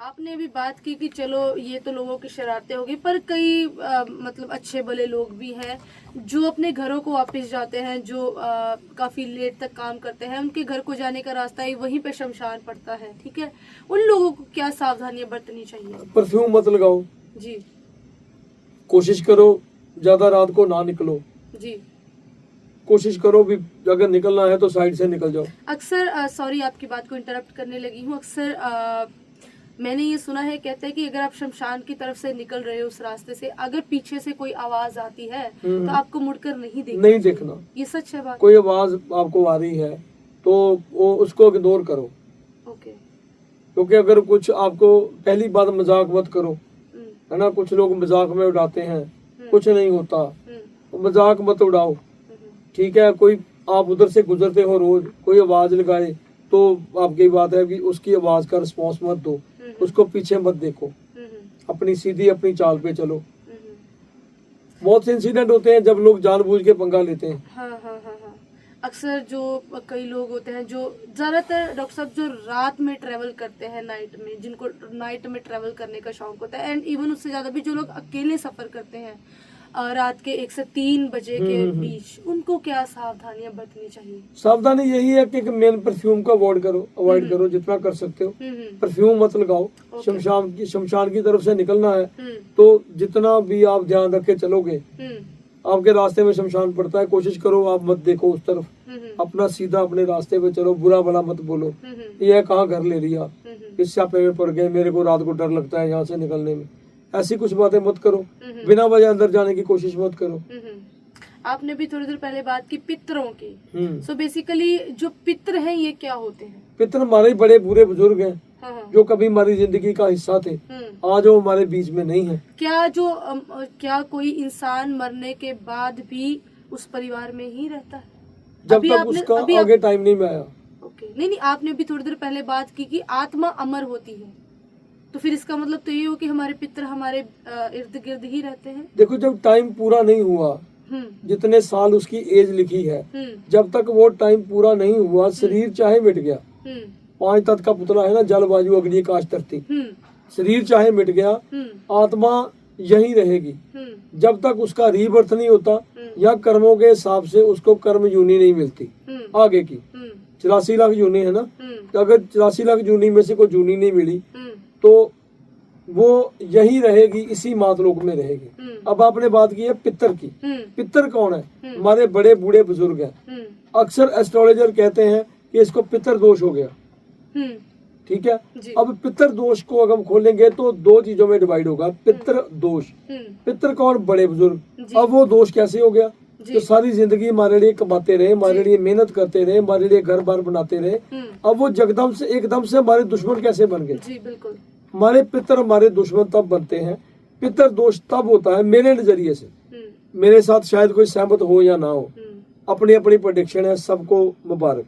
आपने अभी बात की कि चलो ये तो लोगों की शरारतें होगी, पर कई मतलब अच्छे भले लोग भी हैं जो अपने घरों को वापस जाते हैं, जो काफी लेट तक काम करते हैं, उनके घर को जाने का रास्ता ही वहीं पे शमशान पड़ता है, ठीक है। उन लोगों को क्या सावधानियां बरतनी चाहिए? परफ्यूम मत लगाओ जी कोशिश करो, ज्यादा रात को ना निकलो। जी। कोशिश करो भी अगर निकलना है तो साइड से निकल जाओ। अक्सर सॉरी आपकी बात को इंटरप्ट करने लगी हूँ, अक्सर मैंने ये सुना है, कहते हैं कि अगर आप शमशान की तरफ से निकल रहे हो उस रास्ते से, अगर पीछे से कोई आवाज आती है तो आपको मुड़कर नहीं देखना। ये सच है बात? कोई आवाज आपको आ रही है तो वो उसको इग्नोर करो। ओके। क्योंकि अगर कुछ आपको, पहली बात मजाक मत करो, है ना। कुछ लोग मजाक में उड़ाते हैं, कुछ नहीं होता, तो मजाक मत उड़ाओ, ठीक है। कोई आप उधर से गुजरते हो रोज, कोई आवाज लगाए तो आपकी बात है कि उसकी आवाज का रिस्पॉन्स मत दो, उसको पीछे मत देखो, अपनी सीधी अपनी चाल पे चलो। बहुत से इंसिडेंट होते हैं जब लोग जानबूझ के पंगा लेते हैं। हाँ हाँ हाँ हाँ। अक्सर जो कई लोग होते हैं जो ज्यादातर डॉक्टर साहब जो रात में ट्रेवल करते हैं, नाइट में, जिनको नाइट में ट्रेवल करने का शौक होता है, एंड इवन उससे ज्यादा भी जो लोग अकेले सफर करते हैं रात के 1 से 3 बजे के बीच, उनको क्या सावधानियां बरतनी चाहिए? सावधानी यही है कि मेन परफ्यूम को अवॉइड करो जितना कर सकते हो। परफ्यूम मत लगाओ। शमशान की तरफ से निकलना है तो जितना भी आप ध्यान रख के चलोगे, आपके रास्ते में शमशान पड़ता है, कोशिश करो आप मत देखो उस तरफ, अपना सीधा अपने रास्ते पे चलो, बुरा भला मत बोलो, ये कहाँ घर ले लिया, किस पे पड़ गए, मेरे को रात को डर लगता है यहाँ से निकलने में, ऐसी कुछ बातें मत करो। बिना वजह अंदर जाने की कोशिश मत करो। आपने भी थोड़ी देर पहले बात की पितरों की। सो बेसिकली जो पितर हैं ये क्या होते हैं? पितर हमारे बड़े बुरे बुजुर्ग हैं, हाँ। जो कभी हमारी जिंदगी का हिस्सा थे, आज वो हमारे बीच में नहीं है। क्या कोई इंसान मरने के बाद भी उस परिवार में ही रहता है जब तक उसका आगे टाइम नहीं में आया? ओके। नहीं, आपने भी थोड़ी देर पहले बात की कि आत्मा अमर होती है, तो फिर इसका मतलब तो ये हो कि हमारे पितर हमारे इर्द गिर्द ही रहते हैं। देखो, जब टाइम पूरा नहीं हुआ, जितने साल उसकी एज लिखी है, जब तक वो टाइम पूरा नहीं हुआ, शरीर चाहे मिट गया, 5 तत्व का पुतला है ना, जल वायु अग्नि आकाश धरती, शरीर चाहे मिट गया, आत्मा यही रहेगी जब तक उसका रीबर्थ नहीं होता, या कर्मों के हिसाब से उसको कर्म यूनि नहीं मिलती आगे की। 84 लाख यूनि है ना, तो अगर 84 लाख यूनि में से कोई यूनि नहीं मिली तो वो यही रहेगी, इसी मातलोक में रहेगी। अब आपने बात की है पितर की। पितर कौन है? हमारे बड़े बूढ़े बुजुर्ग हैं। अक्सर एस्ट्रोलॉजर कहते हैं कि इसको पितर दोष हो गया, ठीक है। अब पितर दोष को अगर हम खोलेंगे तो 2 चीजों में डिवाइड होगा, पितर दोष। पितर कौन? बड़े बुजुर्ग। अब वो दोष कैसे हो गया? तो सारी जिंदगी हमारे लिए कमाते रहे, हमारे लिए मेहनत करते रहे, हमारे लिए घर बार बनाते रहे, अब वो एकदम से हमारे दुश्मन कैसे बन गए? जी बिल्कुल। हमारे पितर हमारे दुश्मन तब बनते हैं, पितर दोष तब होता है, मेरे नजरिए से, मेरे साथ शायद कोई सहमत हो या ना हो, अपनी अपनी प्रेडिक्शन है, सबको मुबारक।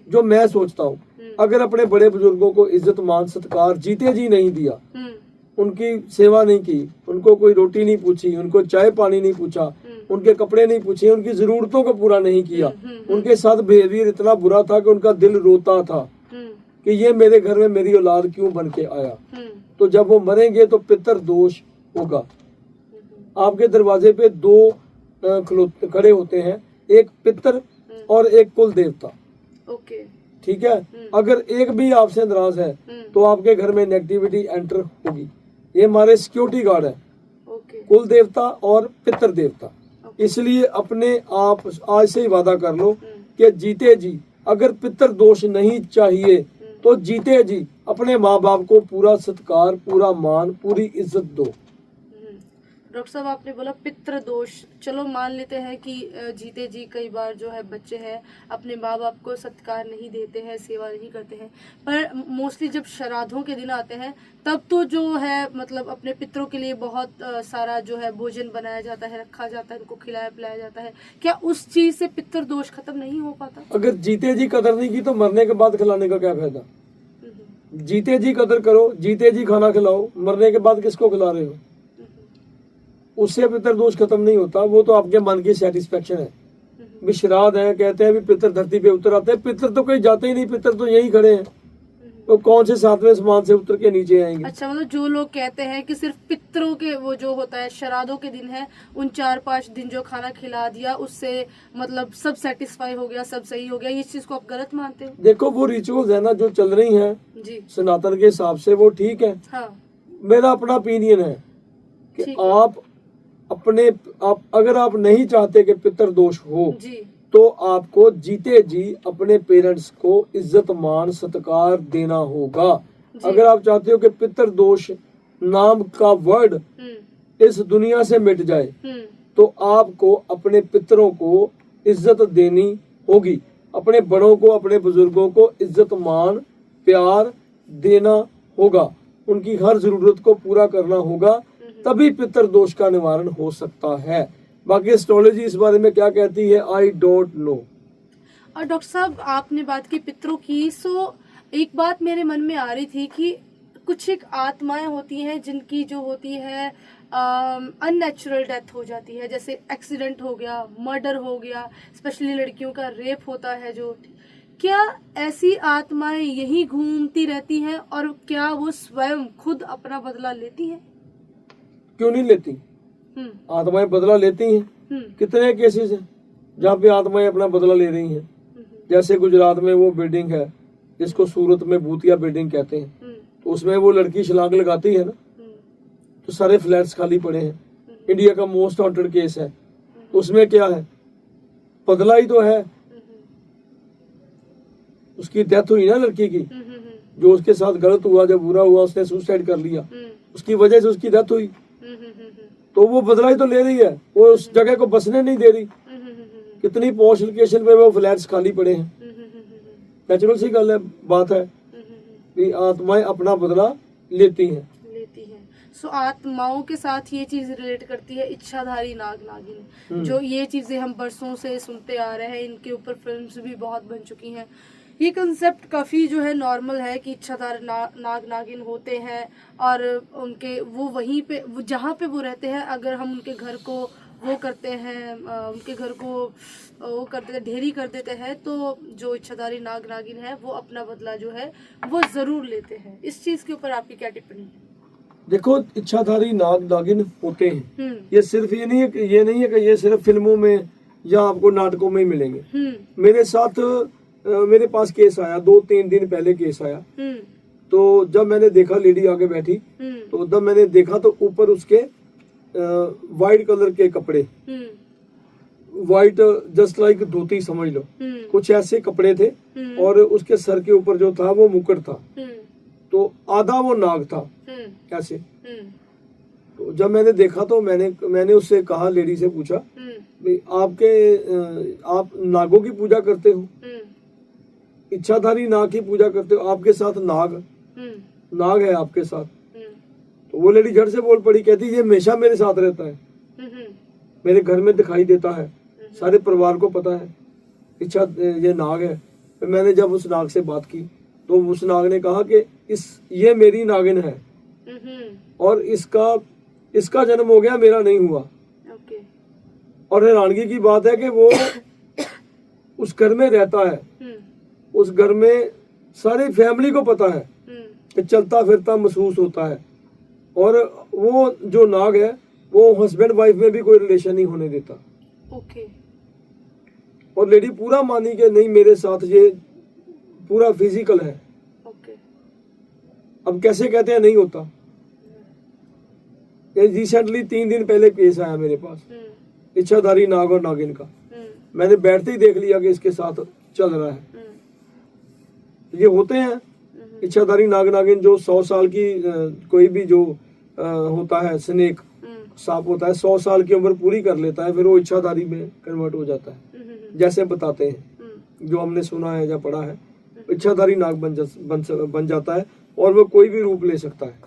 जो मैं सोचता हूँ, अगर अपने बड़े बुजुर्गों को इज्जत मान सत्कार जीते जी नहीं दिया, उनकी सेवा नहीं की, उनको कोई रोटी नहीं पूछी, उनको चाय पानी नहीं पूछा, उनके कपड़े नहीं पूछे, उनकी जरूरतों को पूरा नहीं किया, उनके साथ बिहेवियर इतना बुरा था कि उनका दिल रोता था कि ये मेरे घर में मेरी औलाद क्यों बन के आया, तो जब वो मरेंगे तो पितर दोष होगा। आपके दरवाजे पे 2 खड़े होते हैं, एक पितर और एक कुल देवता, ओके, ठीक है। अगर एक भी आपसे नाराज है तो आपके घर में नेगेटिविटी एंटर होगी। ये हमारे सिक्योरिटी गार्ड है, कुल देवता और पितर देवता। इसलिए अपने आप आज से ही वादा कर लो कि जीते जी अगर पितर दोष नहीं चाहिए तो जीते जी अपने माँ बाप को पूरा सत्कार, पूरा मान, पूरी इज्जत दो। डॉक्टर साहब आपने बोला पितृ दोष, चलो मान लेते हैं कि जीते जी कई बार जो है बच्चे हैं अपने माँ बाप को सत्कार नहीं देते हैं, सेवा नहीं करते हैं, पर मोस्टली जब श्राद्धों के दिन आते हैं तब तो जो है मतलब अपने पितरों के लिए बहुत सारा जो है भोजन बनाया जाता है, रखा जाता है, उनको खिलाया पिलाया जाता है। क्या उस चीज से पितृ दोष खत्म नहीं हो पाता? अगर जीते जी कदर नहीं की तो मरने के बाद खिलाने का क्या फायदा? जीते जी कदर करो, जीते जी खाना खिलाओ, मरने के बाद किसको खिला रहे हो? उससे पितर दोष खत्म नहीं होता, वो तो आपके मन की सेटिस्फेक्शन है। भी श्राद्ध है, कहते हैं भी पितर धरती पे उतर आते हैं, पितर तो कहीं जाते ही नहीं, पितर तो यहीं खड़े हैं, तो कौन से सातवें आसमान से उतर के नीचे आएंगे? अच्छा, मतलब जो लोग कहते हैं कि सिर्फ पितरों के वो जो होता है श्राद्धों के दिन है, उन 4-5 दिन जो खाना खिला दिया उससे मतलब सब सेटिस्फाई हो गया, सब सही हो गया, इस चीज को आप गलत मानते हो? देखो वो रिचुअल्स है ना जो चल रही हैं जी। सनातन के हिसाब से, वो ठीक है। हाँ। मेरा अपना ओपिनियन है कि ठीक है। आप अगर आप नहीं चाहते कि पितृ दोष हो, जी। तो आपको जीते जी अपने पेरेंट्स को इज्जत मान सत्कार देना होगा। जी। अगर आप चाहते हो कि पितृ दोष नाम का वर्ड इस दुनिया से मिट जाए, तो आपको अपने पितरों को इज्जत देनी होगी, अपने बड़ों को, अपने बुजुर्गों को इज्जत मान प्यार देना होगा, उनकी हर जरूरत को पूरा करना होगा, तभी पितृ दोष का निवारण हो सकता है। बाकी एस्ट्रोलॉजी इस बारे में क्या कहती है, आई डोंट नो। और डॉक्टर साहब आपने बात की पितरों की, सो एक बात मेरे मन में आ रही थी कि कुछ एक आत्माएं होती हैं जिनकी जो होती है अननेचुरल डेथ हो जाती है, जैसे एक्सीडेंट हो गया, मर्डर हो गया, स्पेशली लड़कियों का रेप होता है जो, क्या ऐसी आत्माएं यही घूमती रहती हैं और क्या वो स्वयं खुद अपना बदला लेती हैं? क्यों नहीं लेती? आत्माएं बदला लेती हैं। कितने केसेस हैं जहाँ पे आत्माएं अपना बदला ले रही हैं। जैसे गुजरात में वो बिल्डिंग है जिसको सूरत में भूतिया बिल्डिंग कहते हैं, तो उसमें वो लड़की छलांग लगाती है ना, तो सारे फ्लैट्स खाली पड़े हैं। इंडिया का मोस्ट हॉन्टेड केस है, तो उसमें क्या है, बदला ही तो है। उसकी डेथ हुई ना लड़की की, जो उसके साथ गलत हुआ, जब बुरा हुआ, उसने सुसाइड कर लिया, उसकी वजह से उसकी डेथ हुई, तो वो बदला ही तो ले रही है, वो उस जगह को बसने नहीं दे रही। कितनी पॉश लोकेशन पे वो फ्लैट्स खाली पड़े हैं। नेचुरल सी गल है, बात है कि आत्माएं अपना बदला लेती हैं। सो आत्माओं के साथ ये चीज रिलेट करती है इच्छाधारी नाग नागिन, जो ये चीजें हम बरसों से सुनते आ रहे हैं, इनके ऊपर फिल्म्स भी बहुत बन चुकी हैं। ये कंसेप्ट काफ़ी जो है नॉर्मल है कि इच्छाधार नाग नागिन होते हैं और उनके वो वहीं पे जहाँ पे वो रहते हैं, अगर हम उनके घर को वो करते हैं, उनके घर को वो करते हैं, ढेरी कर देते हैं, तो जो इच्छाधारी नाग नागिन है वो अपना बदला जो है वो ज़रूर लेते हैं। इस चीज़ के ऊपर आपकी क्या टिप्पणी है? देखो, इच्छाधारी नाग नागिन होते हैं, ये सिर्फ ये नहीं है कि ये सिर्फ फिल्मों में या आपको नाटकों में ही मिलेंगे। मेरे साथ मेरे पास केस आया 2-3 दिन पहले केस आया, तो जब मैंने देखा लेडी आगे बैठी, तो जब मैंने देखा तो ऊपर उसके वाइट कलर के कपड़े, वाइट जस्ट लाइक धोती समझ लो, कुछ ऐसे कपड़े थे, और उसके सर के ऊपर जो था वो मुकुट था, तो आधा वो नाग था ऐसे। तो जब मैंने देखा तो मैंने उससे कहा, लेडी से पूछा, भाई आप नागों की पूजा करते हो, इच्छाधारी नाग की पूजा करते हो, आपके साथ नाग है आपके साथ? तो वो लेडी झट से बोल पड़ी, कहती ये हमेशा मेरे साथ रहता है, मेरे घर में दिखाई देता है, सारे परिवार को पता है, ये नाग है। फिर मैंने जब उस नाग से बात की तो उस नाग ने कहा कि ये मेरी नागिन है और इसका जन्म हो गया, मेरा नहीं हुआ। और हैरानगी की बात है कि वो उस घर में रहता है, उस घर में सारी फैमिली को पता है कि चलता फिरता महसूस होता है, और वो जो नाग है वो हस्बैंड वाइफ में भी कोई रिलेशन नहीं होने देता। और लेडी पूरा मानी कि नहीं, मेरे साथ ये पूरा फिजिकल है। अब कैसे कहते हैं नहीं होता? रिसेंटली 3 दिन पहले केस आया मेरे पास इच्छाधारी नाग और नागिन का। मैंने बैठते ही देख लिया कि इसके साथ चल रहा है। ये होते हैं इच्छाधारी नाग नागिन जो 100 साल की कोई भी जो होता है स्नेक सांप होता है, 100 साल की उम्र पूरी कर लेता है, फिर वो इच्छाधारी में कन्वर्ट हो जाता है, जैसे बताते हैं, जो हमने सुना है या पढ़ा है। इच्छाधारी नाग बन जाता है और वो कोई भी रूप ले सकता है,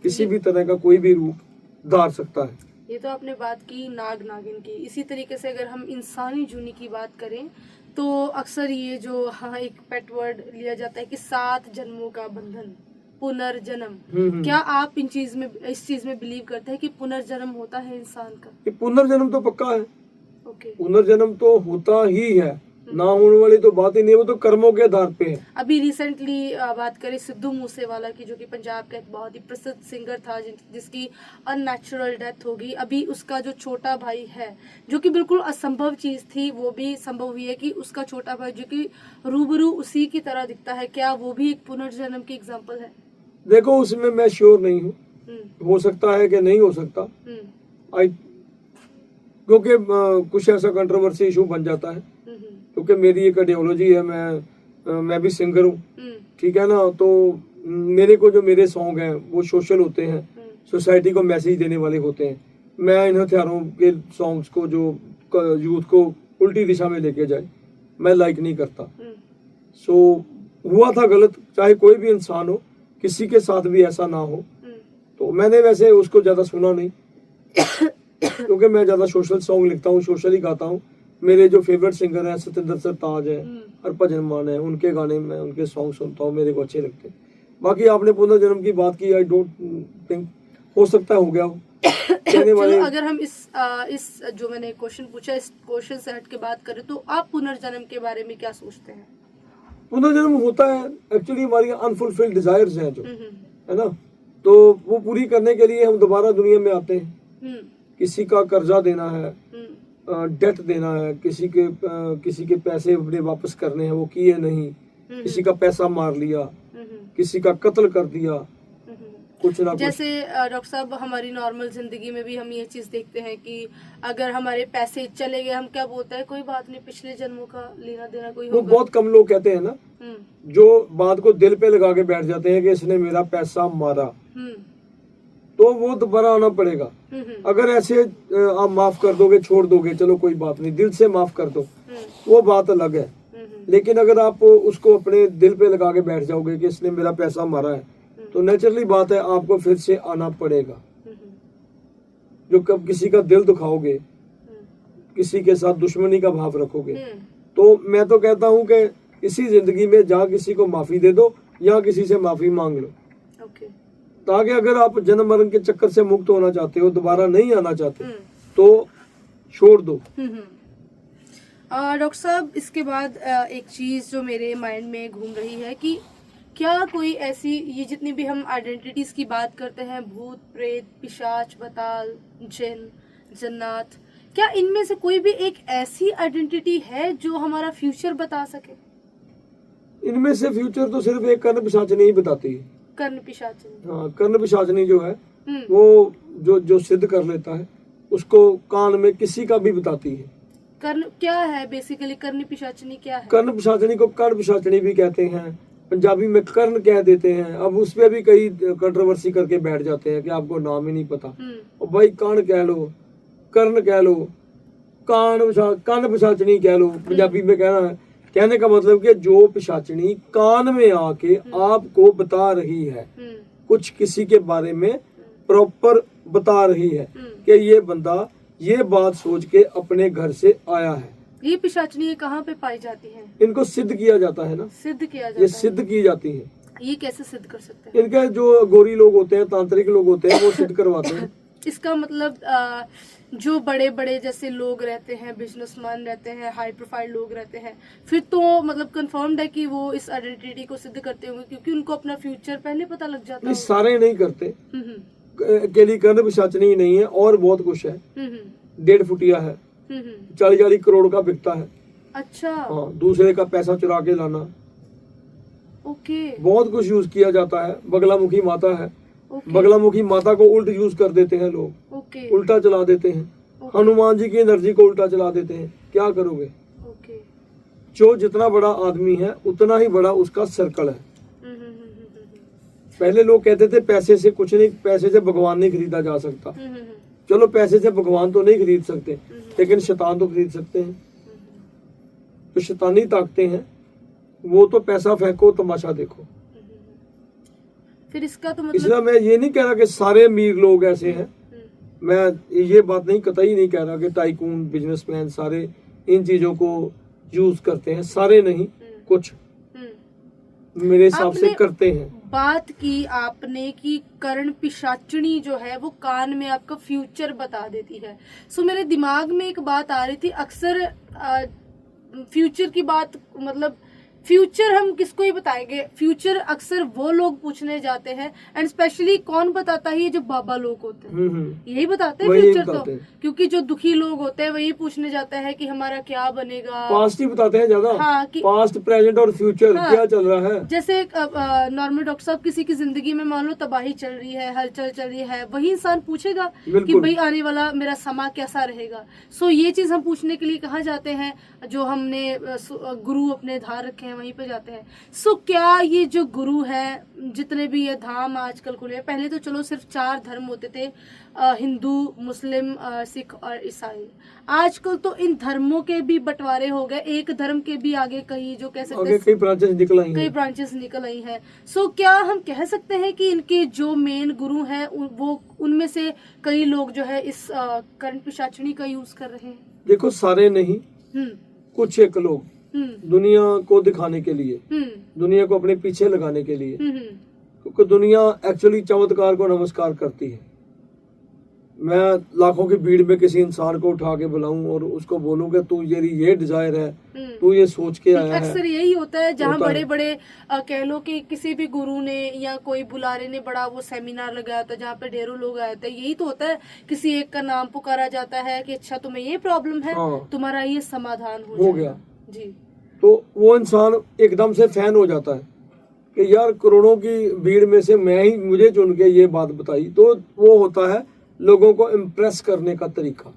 किसी भी तरह का कोई भी रूप धार सकता है। ये तो आपने बात की नाग नागिन की। इसी तरीके से अगर हम इंसानी जूनी की बात करें तो अक्सर ये जो एक पेट वर्ड लिया जाता है कि 7 जन्मों का बंधन, पुनर्जन्म। क्या आप इस चीज में बिलीव करते हैं कि पुनर्जन्म होता है इंसान का? पुनर्जन्म तो पक्का है। पुनर्जन्म तो होता ही है, ना होने वाली तो बात ही नहीं है, वो तो कर्मों के आधार पे है। अभी रिसेंटली बात करें सिद्धू मूसेवाला की, जो कि पंजाब का एक बहुत ही प्रसिद्ध सिंगर था, जिसकी अननेचुरल डेथ हो गई। अभी उसका जो छोटा भाई है, जो कि बिल्कुल असंभव चीज थी, वो भी संभव हुई है कि उसका छोटा भाई जो कि रूबरू उसी की तरह दिखता है। क्या वो भी एक पुनर्जन्म की एग्जाम्पल है? देखो, उसमें मैं श्योर नहीं हूँ, हो सकता है कि नहीं हो सकता। आई क्योंकि कुछ ऐसा कंट्रोवर्सी इशू बन जाता है, क्योंकि मेरी एक आइडियोलॉजी है, मैं भी सिंगर हूँ, ठीक है ना। तो मेरे को जो मेरे सॉन्ग हैं वो सोशल होते हैं, सोसाइटी को मैसेज देने वाले होते हैं। मैं इन हथियारों के सॉन्ग्स को जो यूथ को उल्टी दिशा में लेके जाए, मैं लाइक नहीं करता। सो हुआ था गलत, चाहे कोई भी इंसान हो, किसी के साथ भी ऐसा ना हो। तो मैंने वैसे उसको ज्यादा सुना नहीं क्योंकि मैं ज्यादा सोशल सॉन्ग लिखता हूँ, सोशल ही गाता हूँ। मेरे जो फेवरेट सिंगर हैं सतिंदर सरताज है, हरभजन मान है, उनके गाने मैं उनके सॉन्ग सुनता हूँ, मेरे को अच्छे लगते हैं। बाकी आपने पुनर्जन्म की बात की, आई डोंट थिंक, हो सकता है हो गया हो। कहने वाले अगर हम इस जो मैंने क्वेश्चन पूछा, इस क्वेश्चन से हट के बात करें, तो आप पुनर्जन्म के बारे में क्या सोचते हैं? पुनर्जन्म होता है, एक्चुअली हमारी अनफुलफिल्ड डिजायर्स हैं जो, है ना, तो वो पूरी करने के लिए हम दोबारा दुनिया में आते हैं। किसी का कर्जा देना है, डेट देना है, किसी के पैसे अपने वापस करने हैं, वो किए नहीं, किसी का पैसा मार लिया, किसी का कत्ल कर दिया, कुछ ना कुछ। जैसे डॉक्टर साहब, हमारी नॉर्मल जिंदगी में भी हम ये चीज देखते हैं कि अगर हमारे पैसे चले गए, हम क्या बोलते हैं, कोई बात नहीं, पिछले जन्मों का लेना देना कोई होगा। वो बहुत कम लोग कहते हैं ना, जो बात को दिल पे लगा के बैठ जाते हैं कि इसने मेरा पैसा मारा, तो वो दोबारा आना पड़ेगा। अगर ऐसे आप माफ कर दोगे, छोड़ दोगे, चलो कोई बात नहीं, दिल से माफ कर दो, वो बात अलग है। लेकिन अगर आप उसको अपने दिल पे लगा के बैठ जाओगे कि इसने मेरा पैसा मारा है, तो नेचुरली बात है आपको फिर से आना पड़ेगा। जो कब किसी का दिल दुखाओगे, किसी के साथ दुश्मनी का भाव रखोगे, तो मैं तो कहता हूँ कि इसी जिंदगी में जा किसी को माफी दे दो या किसी से माफी मांग लो, ताकि अगर आप जन्म मरण के चक्कर से मुक्त होना चाहते हो, दोबारा नहीं आना चाहते, तो छोड़ दो। डॉक्टर साहब, इसके बाद एक चीज जो मेरे माइंड में घूम रही है कि क्या कोई ऐसी, ये जितनी भी हम आइडेंटिटीज की बात करते हैं, भूत, प्रेत, पिशाच, बताल, जिन, जन्नत, क्या इनमें से कोई भी एक ऐसी आइडेंटिटी है जो हमारा फ्यूचर बता सके? इनमें से फ्यूचर तो सिर्फ एक कर्ण पिशाचनी ही बताती है। कर्ण पिशाचनी? हाँ, कर्ण पिशाचनी जो है वो जो सिद्ध कर लेता है, उसको कान में किसी का भी बताती है। कर्ण क्या है बेसिकली? कर्ण पिशाचनी क्या है? कर्ण पिशाचनी को कर्ण पिशाचनी भी कहते हैं, पंजाबी में कर्ण कह देते हैं। अब उस पे भी कई कंट्रोवर्सी करके बैठ जाते हैं कि आपको नाम ही नहीं पता, और भाई कर्ण कह लो, कर्ण कह लो, कान पिशाचनी कह लो, पंजाबी में कहना है। कहने का मतलब कि जो पिशाचनी कान में आके आपको बता रही है, कुछ किसी के बारे में प्रॉपर बता रही है कि ये बंदा ये बात सोच के अपने घर से आया है। ये पिशाचनी कहाँ पे पाई जाती है? इनको सिद्ध किया जाता है ना, सिद्ध किया जाता ये सिद्ध की जाती है। ये कैसे सिद्ध कर सकते हैं? इनके जो गोरी लोग होते हैं, तांत्रिक लोग होते हैं, वो सिद्ध करवाते हैं। इसका मतलब जो बड़े बड़े जैसे लोग रहते हैं, बिजनेसमैन रहते हैं, हाई प्रोफाइल लोग रहते हैं, फिर तो मतलब कंफर्म्ड है कि वो इस आइडेंटिटी को सिद्ध करते होंगे, क्योंकि उनको अपना फ्यूचर पहले पता लग जाता है। सारे नहीं करते, अकेली कर्ण पिशाचनी ही नहीं है, और बहुत कुछ है। 1.5 फुटिया है, 40-40 करोड़ का बिकता है। अच्छा। हाँ, दूसरे का पैसा चुरा के लाना, ओके। बहुत कुछ यूज किया जाता है। बगलामुखी माता है, ओके। बगलामुखी माता को उल्ट यूज कर देते हैं लोग, ओके। उल्टा चला देते हैं। हनुमान जी की एनर्जी को उल्टा चला देते हैं, क्या करोगे? ओके। जो जितना बड़ा आदमी है उतना ही बड़ा उसका सर्कल है। पहले लोग कहते थे पैसे से कुछ नहीं, पैसे से भगवान नहीं खरीदा जा सकता। चलो, पैसे से भगवान तो नहीं खरीद सकते, लेकिन शैतान तो खरीद सकते हैं। तो शैतानी ताकतें हैं, वो तो पैसा फेंको, तमाशा देखो। फिर इसका तो मतलब, इसलिए मैं ये नहीं कह रहा कि सारे अमीर लोग ऐसे हैं, मैं ये बात नहीं, कतई नहीं कह रहा कि टाइकून, बिजनेसमैन सारे इन चीजों को यूज करते हैं, सारे नहीं, कुछ मेरे हिसाब से करते हैं। बात की आपने कि कर्ण पिशाचनी जो है वो कान में आपका फ्यूचर बता देती है। सो मेरे दिमाग में एक बात आ रही थी, अक्सर फ्यूचर की बात, मतलब फ्यूचर हम किसको ही बताएंगे, फ्यूचर अक्सर वो लोग पूछने जाते हैं, एंड स्पेशली कौन बताता है, ये जो बाबा लोग होते हैं यही बताते हैं वही फ्यूचर बताते तो, हैं। क्योंकि जो दुखी लोग होते हैं वही पूछने जाते हैं कि हमारा क्या बनेगा। पास्ट ही बताते हैं ज्यादा। हाँ, कि पास्ट, प्रेजेंट और फ्यूचर हाँ, क्या चल रहा है। जैसे नॉर्मल डॉक्टर साहब किसी की जिंदगी में मान लो तबाही चल रही है, हलचल चल रही है, वही इंसान पूछेगा कि बिल्कुल। भाई आने वाला मेरा समा कैसा रहेगा। सो ये चीज हम पूछने के लिए कहाँ जाते हैं, जो हमने गुरु अपने धार रखे हैं वहीं पे जाते हैं। सो क्या ये जो गुरु है, जितने भी ये धाम आजकल खुले हैं, पहले तो चलो सिर्फ 4 धर्म होते थे, हिंदू, मुस्लिम, सिख और ईसाई। आजकल तो इन धर्मों के भी बंटवारे हो गए, एक धर्म के भी आगे कई जो कह सकते आगे हैं कई ब्रांचेस निकल आई कई हैं। ब्रांचेस निकल आई हैं। सो क्या हम कह सकते हैं कि इनके जो मेन गुरु हैं वो उनमें से कई लोग जो है इस कर्ण पिशाचिनी का यूज कर रहे हैं? देखो, सारे नहीं, हम्म कुछ एक लोग हम्म दुनिया को दिखाने के लिए, हम्म दुनिया को अपने पीछे लगाने के लिए, हम्म क्योंकि दुनिया एक्चुअली चमत्कार को नमस्कार करती है। मैं लाखों की भीड़ में किसी इंसान को उठा के बुलाऊं और उसको बोलूं कि तू ये डिजायर है, तू ये सोच के आया है। अक्सर यही होता है जहाँ होता है। बड़े बड़े कह लो कि किसी भी गुरु ने या कोई बुलारे ने बड़ा वो सेमिनार लगाया था जहाँ पे ढेरों लोग आए थे, यही तो होता है, किसी एक का नाम पुकारा जाता है कि अच्छा तुम्हें ये प्रॉब्लम है, हाँ। तुम्हारा ये समाधान हो जाएगा। गया। जी। तो वो इंसान एकदम से फैन हो जाता है कि यार करोड़ों की भीड़ में से मुझे चुन के ये बात बताई। तो वो होता है लोगों को इम्प्रेस करने का तरीका,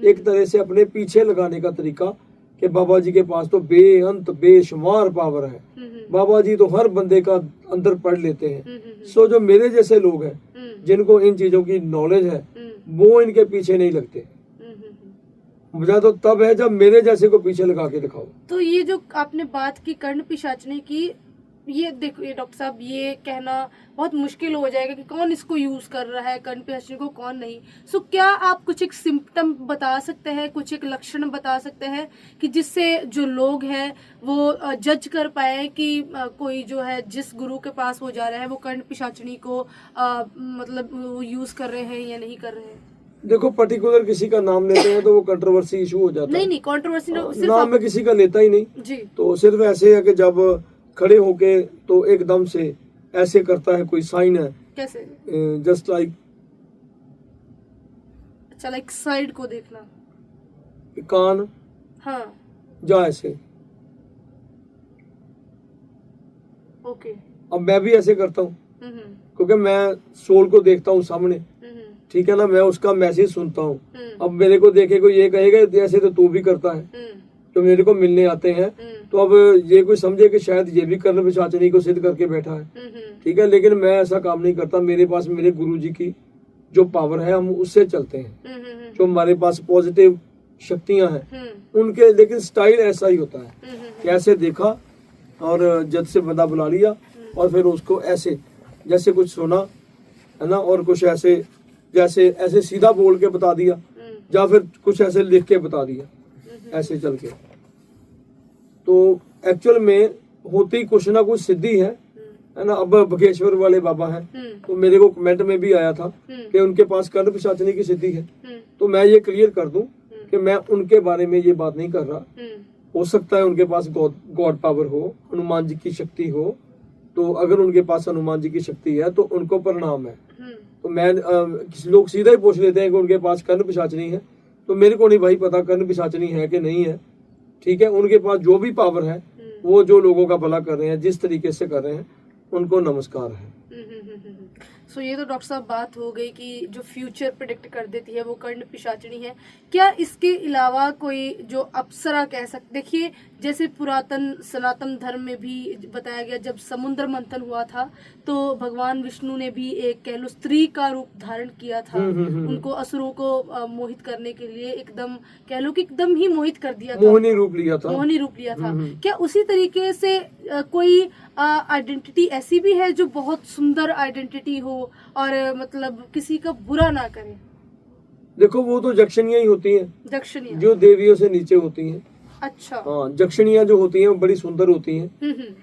एक तरह से अपने पीछे लगाने का तरीका कि बाबा जी के पास तो बेअंत बेशुमार पावर है, बाबा जी तो हर बंदे का अंदर पढ़ लेते हैं। सो जो मेरे जैसे लोग हैं जिनको इन चीजों की नॉलेज है, वो इनके पीछे नहीं लगते। मजा तो तब है जब मेरे जैसे को पीछे लगा के दिखाओ। तो ये जो आपने बात की कर्ण पिशाचने की, ये देखो ये डॉक्टर साहब, ये कहना बहुत मुश्किल हो जाएगा कि कौन इसको यूज कर रहा है कर्ण पिशाचने को, कौन नहीं। सो क्या आप कुछ एक सिम्टम बता सकते हैं, कुछ एक लक्षण बता सकते हैं कि जिससे जो लोग हैं वो जज कर पाए कि कोई जो है जिस गुरु के पास वो जा रहा है वो कर्ण पिशाचनी को मतलब यूज कर रहे हैं या नहीं कर रहे हैं? देखो, पर्टिकुलर किसी का नाम लेते हैं तो वो कंट्रोवर्सी इशू हो जाता है। नहीं कंट्रोवर्सी नाम में किसी का लेता ही नहीं जी। तो सिर्फ ऐसे है कि जब खड़े होके तो एकदम से ऐसे करता है, कोई साइन है कैसे, जस्ट लाइक, अच्छा लाइक साइड को देखना, कान हाँ जा ऐसे। ओके। अब मैं भी ऐसे करता हूँ क्योंकि मैं सोल को देखता हूँ सामने, ठीक है ना, मैं उसका मैसेज सुनता हूँ। अब मेरे को देखे कोई ये कहेगा ऐसे तो तू भी करता है, जो मेरे को मिलने आते हैं, तो अब ये कोई समझे कि शायद ये भी कर्ण पिशाचिनी को सिद्ध करके बैठा है, ठीक है, लेकिन मैं ऐसा काम नहीं करता। मेरे पास मेरे गुरु जी की जो पावर है हम उससे चलते हैं, जो हमारे पास पॉजिटिव शक्तियां हैं उनके, लेकिन स्टाइल ऐसा ही होता है कि ऐसे देखा और जज से बंदा बुला लिया और फिर उसको ऐसे जैसे कुछ सुना है ना, और कुछ ऐसे जैसे ऐसे सीधा बोल के बता दिया या फिर कुछ ऐसे लिख के बता दिया, ऐसे चल के। तो एक्चुअल में होती कुछ ना कुछ सिद्धि है ना। अब बघेश्वर वाले बाबा हैं, तो मेरे को कमेंट में भी आया था कि उनके पास कर्ण पिशाचिनी की सिद्धि है। तो मैं ये क्लियर कर दूं कि मैं उनके बारे में ये बात नहीं कर रहा। हो सकता है उनके पास गॉड पावर हो, हनुमान जी की शक्ति हो, तो अगर उनके पास हनुमान जी की शक्ति है तो उनको प्रणाम है। तो मैं किसी लोग सीधा ही पूछ लेते हैं कि उनके पास कर्ण पिशाचिनी है, तो मेरे को नहीं भाई पता कर्ण पिशाचिनी है कि नहीं है, ठीक है। उनके पास जो भी पावर है, वो जो लोगों का भला कर रहे हैं, जिस तरीके से कर रहे हैं, उनको नमस्कार है। सो ये तो डॉक्टर साहब बात हो गई कि जो फ्यूचर प्रेडिक्ट कर देती है वो कर्ण पिशाचिनी है। क्या इसके अलावा कोई जो अप्सरा कह सकते, देखिए जैसे पुरातन सनातन धर्म में भी बताया गया, जब समुद्र मंथन हुआ था तो भगवान विष्णु ने भी एक कह लो स्त्री का रूप धारण किया था, उनको असुरों को मोहित करने के लिए एकदम कह लो कि एकदम ही मोहित कर दिया था, मोहिनी रूप लिया था, मोहिनी रूप लिया था। क्या उसी तरीके से कोई आइडेंटिटी ऐसी भी है जो बहुत सुंदर आइडेंटिटी हो और मतलब किसी का बुरा ना करे? देखो वो तो जक्षणियां ही होती हैं, दक्षिणिया जो देवियों से नीचे होती हैं। अच्छा, हाँ, जक्षणियां जो होती हैं वो बड़ी सुंदर होती हैं,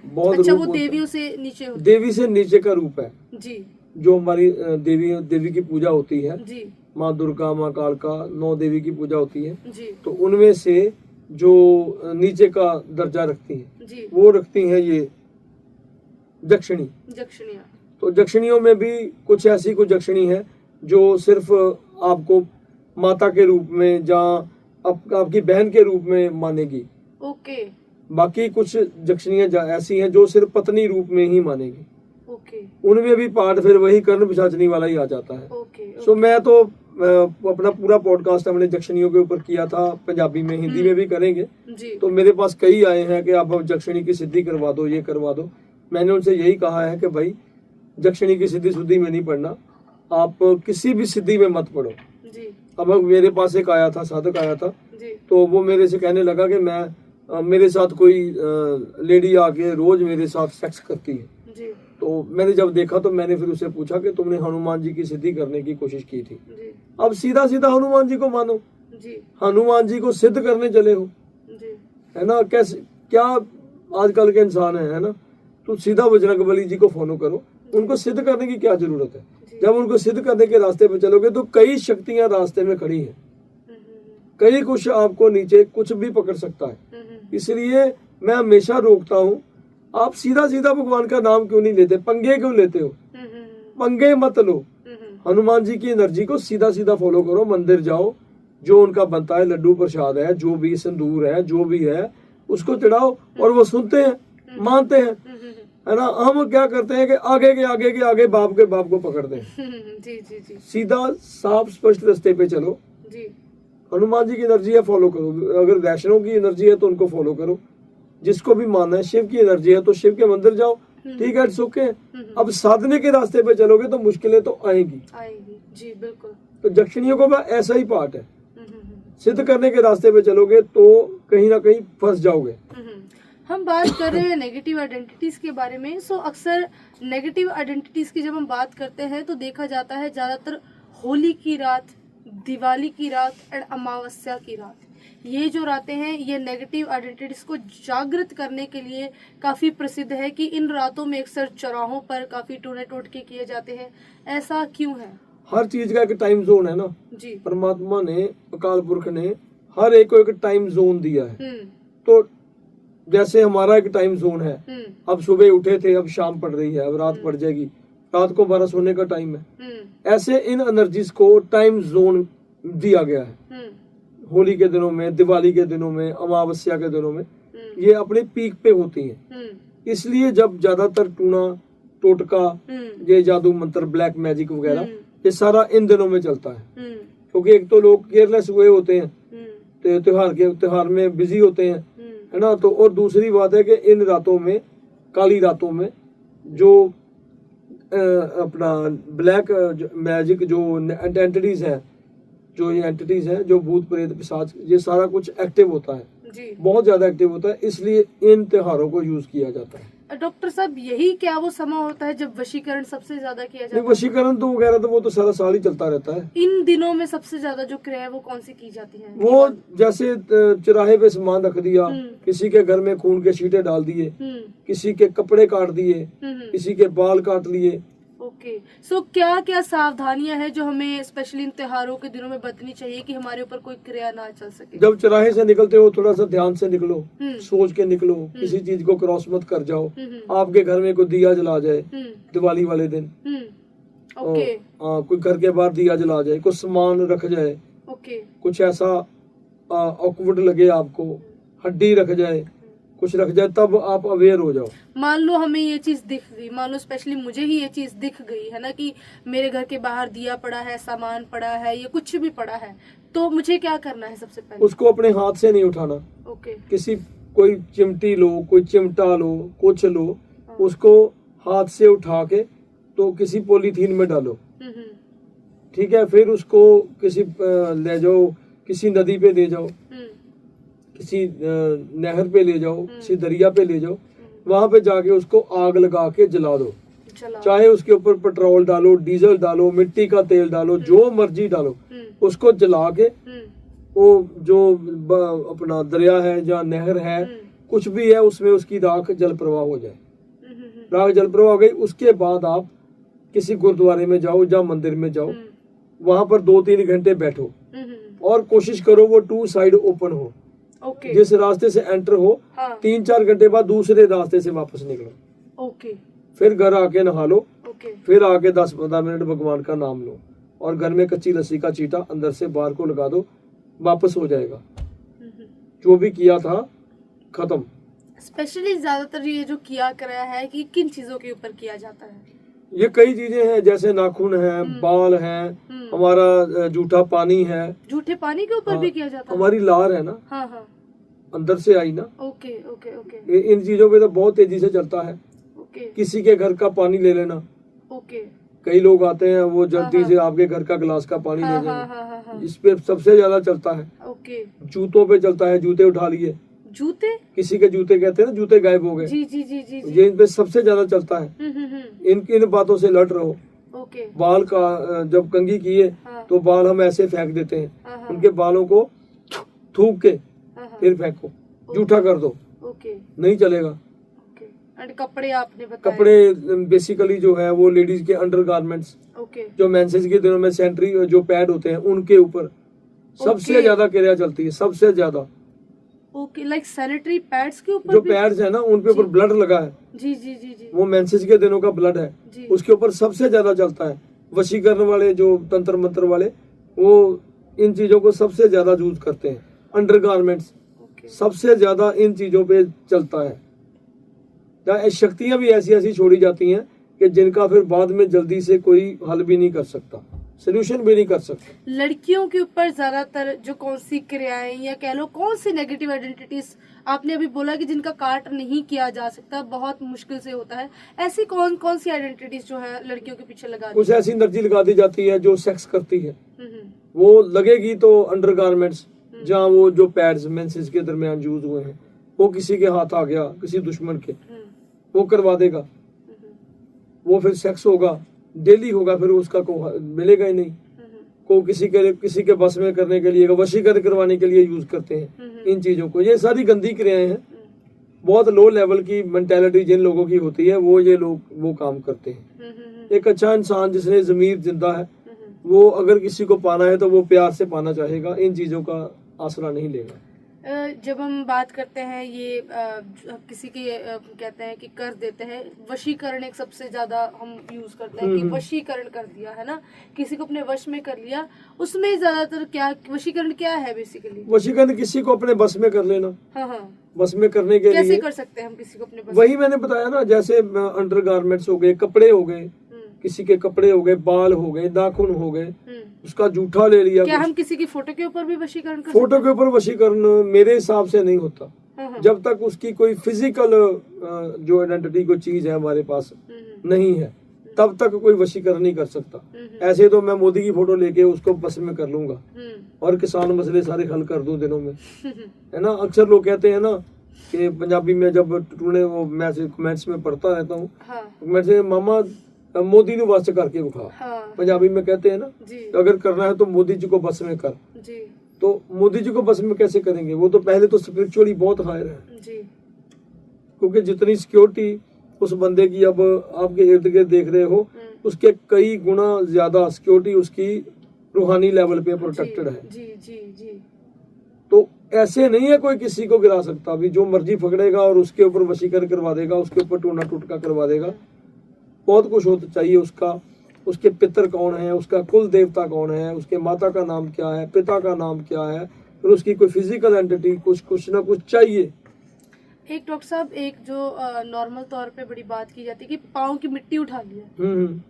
बहुत अच्छा, रूप वो होता है। देवियों से नीचे होती देवी से नीचे का रूप है जी जो हमारी देवी की पूजा होती है। जी माँ दुर्गा, माँ कालका, 9 देवी की पूजा होती है। जी तो उनमें से जो नीचे का दर्जा रखती हैं, जी वो रखती हैं ये जक्षणी। जक्षणियाँ। तो जक्षणियों में भी कुछ ऐसी कुछ जक्षणी है जो सिर्फ आपको माता के रूप में या आपकी बहन के रूप में मानेगी। ओके बाकी कुछ जक्षणियां ऐसी हैं जो सिर्फ पत्नी रूप में ही मानेगी। ओके उनमें भी पार्ट फिर वही कर्ण पिशाचनी वाला ही आ जाता है। ओके सो मैं तो अपना पूरा पॉडकास्ट हमने जक्षणियों के ऊपर किया था, पंजाबी में, हिंदी में भी करेंगे। जी तो मेरे पास कई आए हैं कि आप जक्षणी की सिद्धि करवा दो, ये करवा दो। मैंने उनसे यही कहा है कि भाई जक्षणी की सिद्धि शुद्धि में नहीं पढ़ना, आप किसी भी सिद्धि में मत पढ़ो। जी अब मेरे पास एक आया था, साधक आया था, जी तो वो मेरे से कहने लगा कि मैं मेरे साथ कोई लेडी आके रोज मेरे साथ सेक्स करती है। जी तो मैंने जब देखा तो मैंने फिर उससे पूछा कि तुमने हनुमान जी की सिद्धि करने की कोशिश की थी? जी अब सीधा सीधा हनुमान जी को मानो, जी हनुमान जी को सिद्ध करने चले हो, जी है ना? कैसे क्या आजकल के इंसान है ना? तो सीधा बजरंगबली जी को फॉलो करो, उनको सिद्ध करने की क्या जरूरत है? जब उनको सिद्ध करने के रास्ते पे चलोगे तो कई शक्तियां रास्ते में खड़ी हैं, कई कुछ आपको नीचे कुछ भी पकड़ सकता है। इसलिए मैं हमेशा रोकता हूँ, आप सीधा सीधा भगवान का नाम क्यों नहीं लेते? पंगे क्यों लेते हो? पंगे मत लो, हनुमान जी की एनर्जी को सीधा सीधा फॉलो करो। मंदिर जाओ, जो उनका बनता है, लड्डू प्रसाद है, जो भी सिंदूर है, जो भी है, उसको चढ़ाओ और वो सुनते हैं, मानते हैं, है ना? हम क्या करते हैं कि आगे के आगे बाप के बाप को पकड़ते हैं। जी जी जी सीधा साफ स्पष्ट रास्ते पे चलो। जी हनुमान जी की एनर्जी है, फॉलो करो। अगर वैष्णव की एनर्जी है तो उनको फॉलो करो। जिसको भी मानना है, शिव की एनर्जी है तो शिव के मंदिर जाओ, ठीक है, सुखे। अब साधने के रास्ते पे चलोगे तो मुश्किलें तो आएगी। जी बिल्कुल। तो जक्षणियों को ऐसा ही पार्ट है, सिद्ध करने के रास्ते पे चलोगे तो कहीं ना कहीं फंस जाओगे। हम बात कर रहे हैं नेगेटिव आइडेंटिटीज के बारे में। सो अक्सर नेगेटिव आइडेंटिटीज की जब हम बात करते हैं तो देखा जाता है ज्यादातर होली की रात, दिवाली की रात और अमावस्या की रात, ये जो रातें हैं ये नेगेटिव आइडेंटिटीज को जागृत करने के लिए काफ़ी प्रसिद्ध है कि इन रातों में अक्सर चौराहों पर काफ़ी टूने टोटके किए जाते हैं। ऐसा क्यों है? हर चीज का एक टाइम जोन है ना जी। परमात्मा ने, अकाल पुरख ने हर एक को एक टाइम जोन दिया है। तो जैसे हमारा एक टाइम जोन है, अब सुबह उठे थे, अब शाम पड़ रही है, अब रात पड़ जाएगी, रात को हमारा सोने का टाइम है। ऐसे इन एनर्जीज को टाइम जोन दिया गया है। होली के दिनों में, दिवाली के दिनों में, अमावस्या के दिनों में ये अपने पीक पे होती हैं। इसलिए जब ज्यादातर टूना टोटका, ये जादू मंत्र, ब्लैक मैजिक वगैरह, ये सारा इन दिनों में चलता है। क्योंकि एक तो लोग केयरलेस हुए होते हैं, त्योहार में बिजी होते हैं, है ना? तो और दूसरी बात है कि इन रातों में, काली रातों में, जो अपना ब्लैक मैजिक जो एंटिटीज हैं, जो ये एंटिटीज हैं, जो भूत प्रेत पिशाच, ये सारा कुछ एक्टिव होता है जी। बहुत ज्यादा एक्टिव होता है, इसलिए इन त्योहारों को यूज किया जाता है। डॉक्टर साहब, यही क्या वो समय होता है जब वशीकरण सबसे ज्यादा किया जाता है? वशीकरण तो वगैरह तो वो तो सारा साल ही चलता रहता है। इन दिनों में सबसे ज्यादा जो क्रिया है वो कौन सी की जाती है? वो जैसे चौराहे पे सामान रख दिया, किसी के घर में खून के छींटे डाल दिए, किसी के कपड़े काट दिए, किसी के बाल काट लिए। ओके। सो क्या क्या सावधानियां हैं जो हमें स्पेशली इन त्योहारों के दिनों में बरतनी चाहिए कि हमारे ऊपर कोई क्रिया ना चल सके? जब चौराहे से निकलते हो थोड़ा सा ध्यान से निकलो, सोच के निकलो, किसी चीज को क्रॉस मत कर जाओ। आपके घर में कोई दिया जला जाए दिवाली वाले दिन, ओके, कोई घर के बाहर दिया जला जाए, कुछ सामान रख जाए, ओके, कुछ ऐसा ऑकवर्ड लगे आपको, हड्डी रख जाए, कुछ रख जाए, तब आप अवेयर हो जाओ। मान लो हमें ये चीज दिख गई, मान लो स्पेशली मुझे ही ये चीज दिख गई है ना कि मेरे घर के बाहर दिया पड़ा है, सामान पड़ा है, ये कुछ भी पड़ा है, तो मुझे क्या करना है? सबसे पहले उसको अपने हाथ से नहीं उठाना। ओके। किसी कोई चिमटी लो, कोई चिमटा लो, कुछ लो, उसको हाथ से उठा के तो किसी पॉलीथीन में डालो, ठीक है? फिर उसको किसी ले जाओ, किसी नदी पे ले जाओ, किसी नहर पे ले जाओ, किसी दरिया पे ले जाओ, वहां पे जाके उसको आग लगा के जला दो। चाहे उसके ऊपर पेट्रोल डालो, डीजल डालो, मिट्टी का तेल डालो, जो मर्जी डालो, उसको जला के वो जो अपना दरिया है या नहर है, कुछ भी है, उसमें उसकी राख जल प्रवाह हो जाए। राख जल प्रवाह हो गई, उसके बाद आप किसी गुरुद्वारे में जाओ या मंदिर में जाओ, वहां पर 2-3 घंटे बैठो और कोशिश करो वो 2 साइड ओपन हो। ओके। जिस रास्ते से एंटर हो, हाँ। 3-4 घंटे बाद दूसरे रास्ते से वापस निकलो। ओके। फिर घर आके नहा लो, ओके। फिर आके 10-15 मिनट भगवान का नाम लो, और घर में कच्ची लस्सी का चीटा अंदर से बाहर को लगा दो, वापस हो जाएगा। जो भी किया था खत्म। स्पेशली ज्यादातर ये जो किया कराया है कि किन चीजों के ऊपर किया जाता है? ये कई चीजें हैं, जैसे नाखून है, बाल है, हमारा जूठा पानी है। जूठे पानी के ऊपर हाँ, भी किया जाता है? हमारी लार है ना, हाँ हाँ। अंदर से आई ना। ओके ओके ओके इन चीजों पे तो बहुत तेजी से चलता है। ओके किसी के घर का पानी ले लेना, ओके। कई लोग आते हैं वो जल्दी हाँ, से आपके घर का गिलास का पानी हाँ ले हाँ जाएंगे। हाँ हाँ हाँ। इस पे सबसे ज्यादा चलता है। ओके। जूतों पे चलता है, जूते उठा लिए, जूते? किसी के जूते कहते हैं ना, जूते गायब हो गए, जी जी जी जी जी। ये इन पे सबसे ज्यादा चलता है। इन बातों से लड़ रहो। ओके। बाल का जब कंघी किए हाँ। तो बाल हम ऐसे फेंक देते हैं, हाँ, हाँ। उनके बालों को थूक के हाँ, हाँ। फिर फेंको, जूठा कर दो, ओके नहीं चलेगा। ओके। एंड कपड़े आपने बताए? कपड़े बेसिकली जो है वो लेडीज के अंडरगारमेंट्स, ओके जो मेंसेस के दिनों में सेंट्री जो पैड होते हैं उनके ऊपर सबसे ओके। ज्यादा क्रिया चलती है, सबसे ज्यादा। ओके, लाइक सैनिटरी पैड्स के ऊपर जो भी? पैड्स है ना उन पे ऊपर जी। ब्लड लगा है, जी जी जी जी वो मेंसेस के दिनों का ब्लड है, जी। उसके ऊपर सबसे ज्यादा चलता है। वशीकरण वाले जो तंत्र मंत्र वाले, वो इन चीजों को सबसे ज्यादा यूज करते हैं। अंडरगारमेंट्स ओके सबसे ज्यादा इन चीजों पे चलता है। शक्तियां भी ऐसी ऐसी छोड़ी जाती हैं कि जिनका फिर बाद में जल्दी से कोई हल भी नहीं कर सकता, सोल्यूशन भी नहीं कर सकता। लड़कियों के ऊपर ज्यादातर जो कौन सी क्रियाएं या कह लो कौन सी नेगेटिव आइडेंटिटीज, आपने अभी बोला कि जिनका काट नहीं किया जा सकता, बहुत मुश्किल से होता है, ऐसी कौन कौन सी आइडेंटिटीज जो है लड़कियों के पीछे लगा दी? कुछ ऐसी एनर्जी लगा दी जाती है जो सेक्स करती है, हम्म, वो लगेगी तो अंडरगारमेंट्स जहाँ वो जो पैड्स मेंसेस के दरमियान यूज हुए हैं, वो किसी के हाथ आ गया, किसी दुश्मन के, वो करवा देगा, वो फिर सेक्स होगा, डेली होगा, फिर उसका को मिलेगा ही नहीं। को किसी के बस में करने के लिए, वशीकरण करवाने के लिए यूज करते हैं इन चीजों को। ये सारी गंदी क्रियाएं हैं, बहुत लो लेवल की मेंटेलिटी जिन लोगों की होती है, वो ये लोग वो काम करते हैं। एक अच्छा इंसान जिसने जमीर जिंदा है, वो अगर किसी को पाना है तो वो प्यार से पाना चाहेगा, इन चीजों का आसरा नहीं लेगा। जब हम बात करते हैं ये किसी के कहते हैं कि कर देते हैं, वशीकरण एक सबसे ज्यादा हम यूज करते हैं कि वशीकरण कर दिया है ना, किसी को अपने वश में कर लिया, उसमें ज्यादातर क्या वशीकरण क्या है बेसिकली? वशीकरण किसी को अपने बस में कर लेना। हाँ हाँ। बस में करने के कैसे लिए कर सकते हैं हम किसी को अपने बस? वही मैंने बताया ना, जैसे अंडरगारमेंट्स हो गए, कपड़े हो गए, किसी के कपड़े हो गए, बाल हो गए, नाखून हो गए, उसका जूठा ले लिया। क्या हम किसी की फोटो के ऊपर भी वशीकरण कर फोटो के ऊपर वशीकरण मेरे हिसाब से नहीं होता, हाँ। जब तक उसकी कोई फिजिकल जो आइडेंटिटी कोई चीज है हमारे पास नहीं है, तब तक कोई वशीकरण नहीं कर सकता। ऐसे तो मैं मोदी की फोटो लेके उसको बस में कर लूंगा और किसान मसले सारे हल कर दूं दिनों में, है ना। अक्सर लोग कहते हैं ना कि पंजाबी में, जब टूने वो मैं कमेंट्स में पढ़ता रहता हूँ, कमेंट्स में मामा मोदी ने बस करके दिखा, पंजाबी में कहते हैं ना, तो अगर करना है तो मोदी जी को बस में कर जी। तो मोदी जी को बस में कैसे करेंगे? वो तो पहले तो स्पिरिचुअली बहुत हायर है जी। क्योंकि जितनी सिक्योरिटी उस बंदे की अब आपके इर्द गिर्द देख रहे हो, उसके कई गुना ज्यादा सिक्योरिटी उसकी रूहानी लेवल पे प्रोटेक्टेड है। जी जी जी। तो ऐसे नहीं है कोई किसी को गिरा सकता, अभी जो मर्जी पकड़ेगा और उसके ऊपर वशीकरण करवा देगा, उसके ऊपर टूना टुटका करवा देगा। बहुत कुछ होता चाहिए उसका, उसके पितर कौन है, उसका कुल देवता कौन है, उसके माता का नाम क्या है, पिता का नाम क्या है, फिर उसकी कोई फिजिकल एंटिटी, कुछ ना कुछ चाहिए। एक डॉक्टर साहब, एक जो नॉर्मल तौर पे बड़ी बात की जाती है कि पाँव की मिट्टी उठा लिया,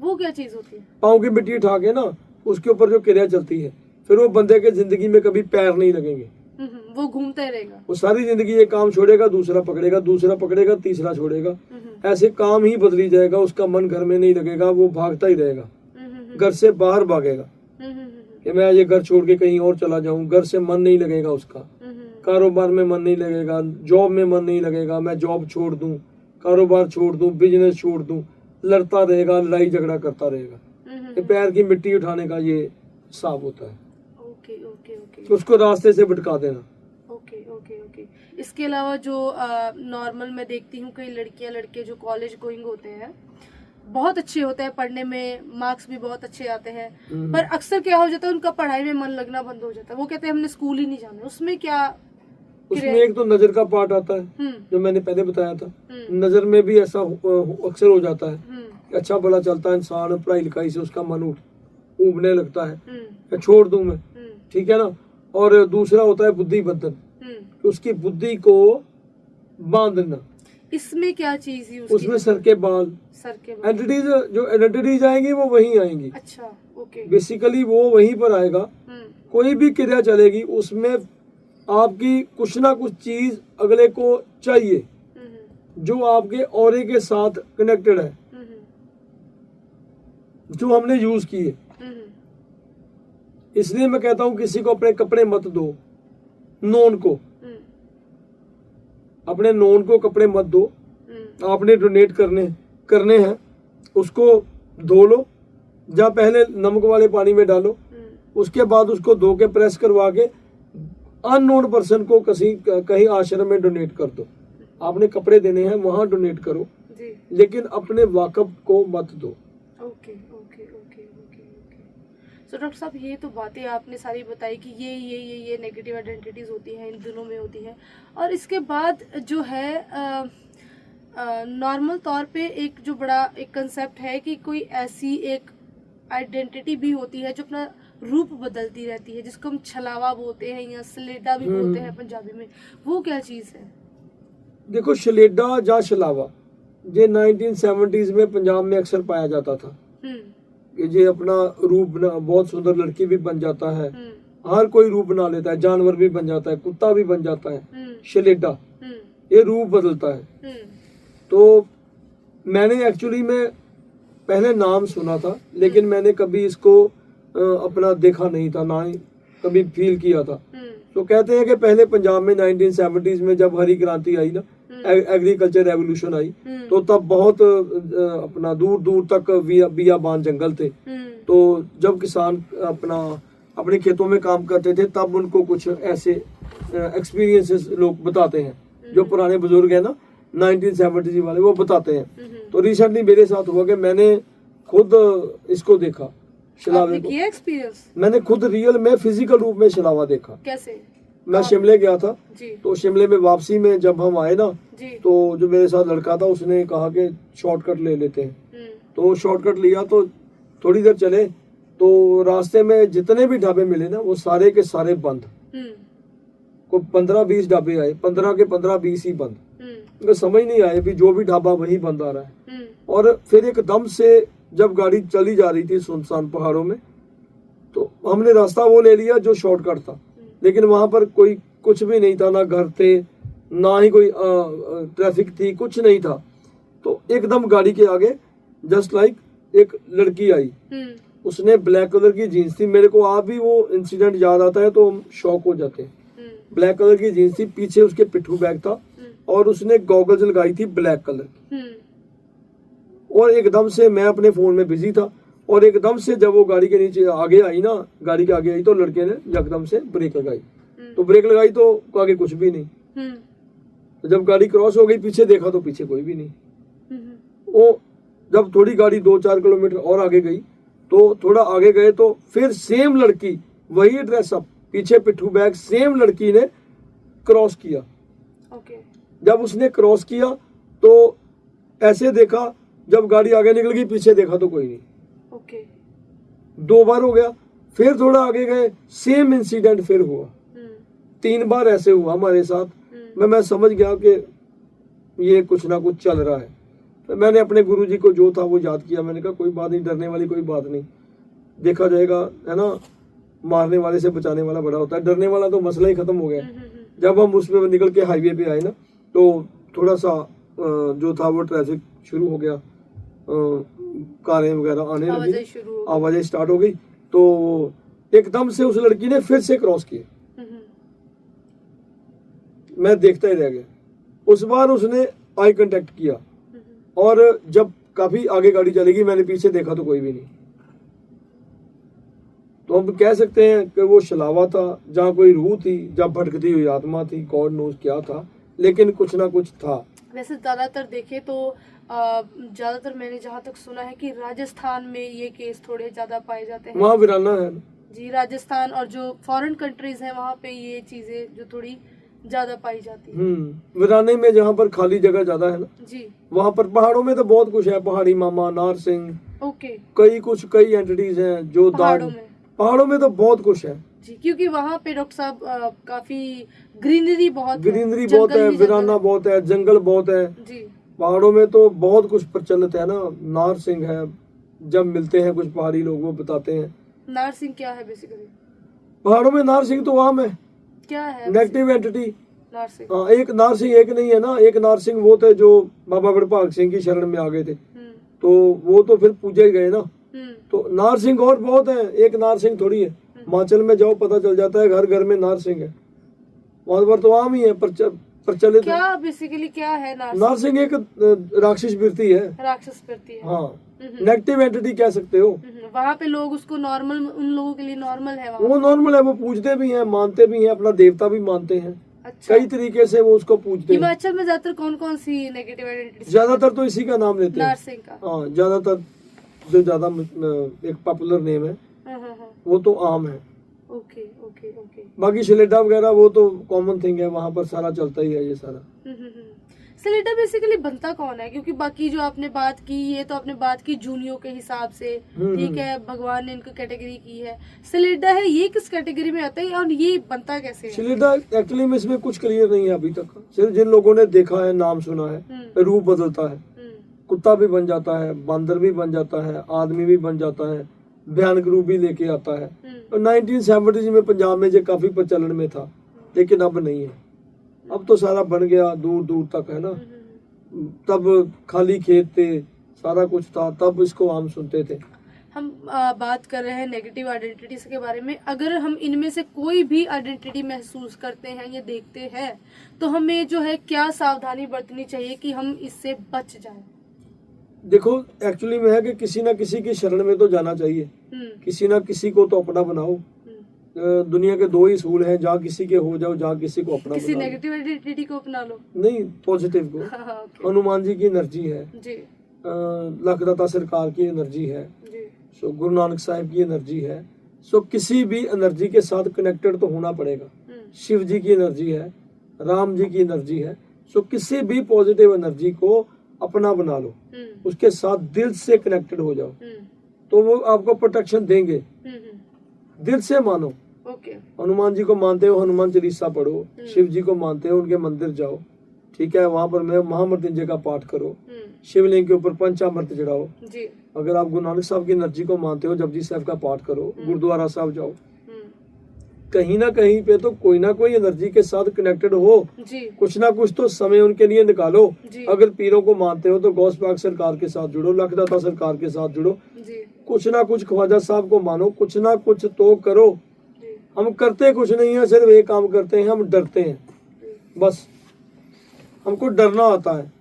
वो क्या चीज होती है? पाँव की मिट्टी उठा के ना उसके ऊपर जो क्रिया चलती है, फिर वो बंदे के जिंदगी में कभी पैर नहीं लगेंगे, वो घूमता रहेगा, वो सारी जिंदगी ये काम छोड़ेगा, दूसरा पकड़ेगा, दूसरा पकड़ेगा, तीसरा छोड़ेगा, ऐसे काम ही बदली जाएगा। उसका मन घर में नहीं लगेगा, वो भागता ही रहेगा, घर से बाहर भागेगा कि मैं ये घर छोड़ के कहीं और चला जाऊं। घर से मन नहीं लगेगा उसका, कारोबार में मन नहीं लगेगा, जॉब में मन नहीं लगेगा, मैं जॉब छोड़ दूं, कारोबार छोड़ दूं, बिजनेस छोड़ दूं, लड़ता रहेगा, लड़ाई झगड़ा करता रहेगा। ये पैर की मिट्टी उठाने का ये हिसाब होता है। Okay okay okay. तो उसको रास्ते से भटका देना। Okay okay okay. इसके अलावा जो नॉर्मल मैं देखती हूँ कई लड़कियां लड़के जो कॉलेज गोइंग होते हैं, बहुत अच्छे होते हैं, पढ़ने में मार्क्स भी बहुत अच्छे आते हैं, पर अक्सर क्या हो जाता है उनका पढ़ाई में मन लगना बंद हो जाता है, वो कहते हैं हमने स्कूल ही नहीं जाना। उसमें क्या उसमें एक तो नजर का पार्ट आता है जो मैंने पहले बताया था। नजर में भी ऐसा अक्सर हो जाता है कि अच्छा भला चलता है इंसान, पढ़ाई लिखाई से उसका मन ऊबने लगता है, या छोड़ दूं मैं, ठीक है ना। और दूसरा होता है बुद्धि बंधन, उसकी बुद्धि को बांधना। इसमें क्या चीज है उसमें सर के बाल एंटिटीज, जो एंटिटीज आएंगी वो वहीं आएंगी। अच्छा, ओके। बेसिकली वो वहीं पर आएगा। कोई भी क्रिया चलेगी उसमें आपकी कुछ ना कुछ चीज अगले को चाहिए जो आपके ऑरे के साथ कनेक्टेड है, जो हमने यूज की है। इसलिए मैं कहता हूं किसी को अपने कपड़े मत दो, नॉन को, अपने नॉन को कपड़े मत दो। आपने डोनेट करने हैं, उसको धो लो, या पहले नमक वाले पानी में डालो, उसके बाद उसको धो के प्रेस करवा के अननोन पर्सन को कहीं आश्रम में डोनेट कर दो। आपने कपड़े देने हैं वहां डोनेट करो जी। लेकिन अपने वाकफ को मत दो। Okay okay okay okay okay. So doctor साहब, ये तो बातें आपने सारी बताई कि ये नेगेटिव आइडेंटिटीज होती हैं, इन दिनों में होती है। और इसके बाद जो है नॉर्मल तौर पे एक जो बड़ा एक कंसेप्ट है कि कोई ऐसी एक आइडेंटिटी भी होती है जो अपना रूप बदलती रहती है, जिसको हम छलावा बोलते हैं या सलेडा भी बोलते हैं पंजाबी में। वो क्या चीज है? देखो, शलेडा या छलावा ये 1970s में पंजाब में अक्सर पाया जाता था कि ये अपना रूप बहुत सुंदर लड़की भी बन जाता है, हर कोई रूप बना लेता है, जानवर भी बन जाता है, कुत्ता भी बन जाता है। शलेडा ये रूप बदलता है। तो मैंने एक्चुअली में पहले नाम सुना था, लेकिन मैंने कभी इसको अपना देखा नहीं था, ना ही कभी फील किया था। तो कहते हैं कि पहले पंजाब में 1970s में जब हरी क्रांति आई ना, एग्रीकल्चर रेवोल्यूशन आई, तो तब बहुत अपना दूर दूर तक बियाबान जंगल थे। तो जब किसान अपने खेतों में काम करते थे तब उनको कुछ ऐसे एक्सपीरियंसेस लोग बताते हैं, जो पुराने बुजुर्ग है ना 1970s वाले, वो बताते हैं। तो रिसेंटली मेरे साथ हुआ कि मैंने खुद इसको देखा, शलावे को। एक्सपीरियंस मैंने खुद रियल में फिजिकल रूप में शलावा देखा। कैसे? मैं शिमले गया था जी। तो शिमले में वापसी में जब हम आए ना जी। तो जो मेरे साथ लड़का था उसने कहा कि शॉर्टकट ले लेते हैं। तो शॉर्टकट लिया, तो थोड़ी देर चले तो रास्ते में जितने भी ढाबे मिले ना वो सारे के सारे बंद। कोई 15-20 ढाबे आए, 15 के 15-20 ही बंद। तो समझ नहीं आए भी जो भी ढाबा वही बंद आ रहा है। और फिर एकदम से जब गाड़ी चली जा रही थी सुनसान पहाड़ों में, तो हमने रास्ता वो ले लिया जो शॉर्टकट था, लेकिन वहां पर कोई कुछ भी नहीं था, ना घर थे ना ही कोई ट्रैफिक थी, कुछ नहीं था। तो एकदम गाड़ी के आगे जस्ट लाइक एक लड़की आई, उसने ब्लैक कलर की जीन्स थी। मेरे को आप भी वो इंसिडेंट याद आता है तो हम शॉक हो जाते हैं। ब्लैक कलर की जीन्स थी, पीछे उसके पिट्ठू बैग था और उसने गॉगल्स लगाई थी ब्लैक कलर की। और एकदम से मैं अपने फोन में बिजी था, और एकदम से जब वो गाड़ी के नीचे आगे आई ना, गाड़ी के आगे आई, तो लड़के ने एकदम से ब्रेक लगाई। तो ब्रेक लगाई तो आगे कुछ भी नहीं। तो जब गाड़ी क्रॉस हो गई, पीछे देखा तो पीछे कोई भी नहीं। वो जब थोड़ी गाड़ी 2-4 किलोमीटर और आगे गई, तो थोड़ा आगे गए तो फिर सेम लड़की, वही ड्रेसअप, पीछे पिट्ठू बैग, सेम लड़की ने क्रॉस किया। जब उसने क्रॉस किया तो ऐसे देखा, जब गाड़ी आगे निकल गई पीछे देखा तो कोई नहीं। 2 बार हो गया, फिर थोड़ा आगे गए, सेम इंसिडेंट फिर हुआ। 3 बार ऐसे हुआ हमारे साथ। मैं समझ गया कि ये कुछ ना कुछ चल रहा है। तो मैंने अपने गुरुजी को जो था वो याद किया। मैंने कहा कोई बात नहीं, डरने वाली कोई बात नहीं, देखा जाएगा, है ना। मारने वाले से बचाने वाला बड़ा होता है, डरने वाला तो मसला ही खत्म हो गया। जब हम उसमें निकल के हाईवे पे आए ना, तो थोड़ा सा जो था वो ट्रैफिक शुरू हो गया, कारें वगैरह आने लगी, आवाजें स्टार्ट हो गई। तो एकदम से उस लड़की ने फिर से क्रॉस किया। मैं देखता ही रह गया। उस बार उसने आई कांटेक्ट किया, और जब काफी आगे गाड़ी चलेगी, मैंने पीछे देखा तो कोई भी नहीं। तो हम कह सकते हैं कि वो छलावा था, जहाँ कोई रूह थी, जहाँ भटकती हुई आत्मा थी, गॉड नोज क्या था, लेकिन कुछ ना कुछ था। वैसे ज्यादातर देखे तो ज्यादातर मैंने जहाँ तक सुना है कि राजस्थान में ये केस थोड़े ज्यादा पाए जाते हैं। वहाँ वीराना है जी, राजस्थान और जो फॉरेन कंट्रीज हैं वहाँ पे ये चीजें जो थोड़ी ज्यादा पाई जाती है। वीराने में जहाँ पर खाली जगह ज्यादा है ना जी। वहाँ पर, पहाड़ों में तो बहुत कुछ है, पहाड़ी मामा, नारसिंह, ओके। कई एंटिटीज हैं जो पहाड़ों में तो बहुत कुछ है जी, क्योंकि वहाँ पे डॉक्टर साहब काफी ग्रीनरी बहुत है, वीराना बहुत है, जंगल बहुत है जी। पहाड़ों में तो बहुत कुछ प्रचलित है ना। नारसिंह है, जब मिलते हैं कुछ पहाड़ी लोग वो बताते हैं। नारसिंह क्या है बेसिकली? पहाड़ों में नारसिंह तो आम है, क्या है नेगेटिव एंटिटी। नारसिंह, हाँ, एक नारसिंह एक नहीं है ना, एक नारसिंह वो थे जो बाबा बड़भाग सिंह की शरण में आ गए थे, तो वो तो फिर पूजे गए ना। तो नारसिंह और बहुत है, एक नारसिंह थोड़ी है। हिमाचल में जाओ पता चल जाता है, घर घर में नारसिंह है, वहां पर तो आम ही है, प्रचलित। क्या बेसिकली क्या है नारसिंह? एक राक्षस वृत्ति है, हाँ, नेगेटिव एंटिटी कह सकते हो। वहाँ पे लोग उसको नॉर्मल, उन लोगों के लिए नॉर्मल है, वो नॉर्मल है, वो पूजते भी हैं, मानते भी हैं, अपना देवता भी मानते हैं। अच्छा। कई तरीके से वो उसको पूजते हैं। हिमाचल में ज्यादातर कौन कौन सी नेगेटिव एंटिटी? ज्यादातर तो इसी का नाम लेते हैं, नारसिंह का। हाँ, ज्यादातर जो ज्यादा एक पॉपुलर नेम है वो तो आम है। Okay okay okay. बाकी सिलेडा वगैरह वो तो कॉमन थिंग है, वहाँ पर सारा चलता ही है ये सारा। सिलेडा बेसिकली बनता कौन है? क्योंकि बाकी जो आपने बात की, ये तो आपने बात की जूनियों के हिसाब से, ठीक है, भगवान ने इनको कैटेगरी की है। सिलेडा है, ये किस कैटेगरी में आता है और ये बनता कैसे है? सिलेडा एक्चुअली में इसमें कुछ क्लियर नहीं है अभी तक, सिर्फ जिन लोगों ने देखा है, नाम सुना है, रूप बदलता है, कुत्ता भी बन जाता है, बंदर भी बन जाता है, आदमी भी बन जाता है, भयानक रूप भी लेके आता है। और 1970 में पंजाब में ये काफी प्रचलन में था, लेकिन अब नहीं है। अब तो सारा बन गया, दूर दूर तक है ना। तब खाली खेत थे, सारा कुछ था, तब इसको आम सुनते थे। हम बात कर रहे हैं नेगेटिव आइडेंटिटीज के बारे में। अगर हम इनमें से कोई भी आइडेंटिटी महसूस करते हैं या देखते हैं, तो हमें जो है क्या सावधानी बरतनी चाहिए कि हम इससे बच जाएं? देखो, एक्चुअली में है कि किसी ना किसी की शरण में तो जाना चाहिए, किसी ना किसी को तो अपना बनाओ। दुनिया के दो ही सूल हैं, जहाँ किसी के हो जाओ, जहाँ किसी को अपना, किसी नेगेटिव आइडेंटिटी को अपना लो, नहीं पॉजिटिव को। हनुमान जी की एनर्जी है जी, लखदाता सरकार की एनर्जी है जी, सो गुरु नानक साहिब की एनर्जी है। सो किसी भी एनर्जी के साथ कनेक्टेड तो होना पड़ेगा। शिव जी की एनर्जी है, राम जी की एनर्जी है। सो किसी भी पॉजिटिव एनर्जी को अपना बना लो, उसके साथ दिल से कनेक्टेड हो जाओ, तो वो आपको प्रोटेक्शन देंगे। दिल से मानो। ओके। हनुमान जी को मानते हो, हनुमान चालीसा पढ़ो। शिव जी को मानते हो, उनके मंदिर जाओ, ठीक है, वहाँ पर महामृत्युंजय का पाठ करो, शिवलिंग के ऊपर पंचामृत चढ़ाओ जी। अगर आप गुरु नानक साहब की एनर्जी को मानते हो, जपजी साहब का पाठ करो, गुरुद्वारा साहब जाओ। कहीं ना कहीं पे तो कोई ना कोई एनर्जी के साथ कनेक्टेड हो जी। कुछ ना कुछ तो समय उनके लिए निकालो जी। अगर पीरों को मानते हो तो गौस पाक सरकार के साथ जुड़ो, लखदाता सरकार के साथ जुड़ो जी। कुछ ना कुछ ख्वाजा साहब को मानो, कुछ ना कुछ तो करो जी। हम करते कुछ नहीं है, सिर्फ एक काम करते हैं, हम डरते हैं, बस हमको डरना आता है।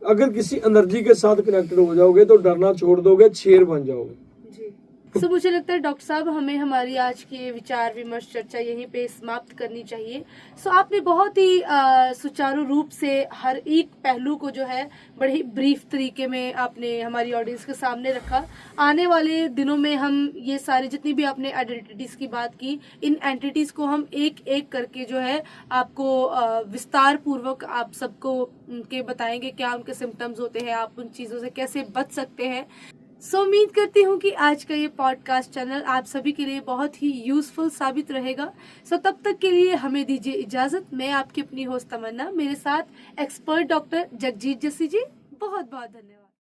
अगर किसी एनर्जी के साथ कनेक्टेड हो जाओगे तो डरना छोड़ दोगे, शेर बन जाओगे। सो मुझे लगता है डॉक्टर साहब, हमें हमारी आज की विचार विमर्श चर्चा यहीं पे समाप्त करनी चाहिए। सो आपने बहुत ही सुचारू रूप से हर एक पहलू को जो है बड़े ही ब्रीफ तरीके में आपने हमारी ऑडियंस के सामने रखा। आने वाले दिनों में हम ये सारी जितनी भी आपने आइडेंटिटीज़ की बात की, इन एंटिटीज़ को हम एक एक करके जो है आपको विस्तार पूर्वक आप सबको उनके बताएंगे, क्या उनके सिम्टम्स होते हैं, आप उन चीज़ों से कैसे बच सकते हैं। सो उम्मीद करती हूँ कि आज का ये पॉडकास्ट चैनल आप सभी के लिए बहुत ही यूजफुल साबित रहेगा। सो तब तक के लिए हमें दीजिए इजाजत। मैं आपकी अपनी होस्ट तमन्ना, मेरे साथ एक्सपर्ट डॉक्टर जगजीत जस्सी जी। बहुत बहुत धन्यवाद।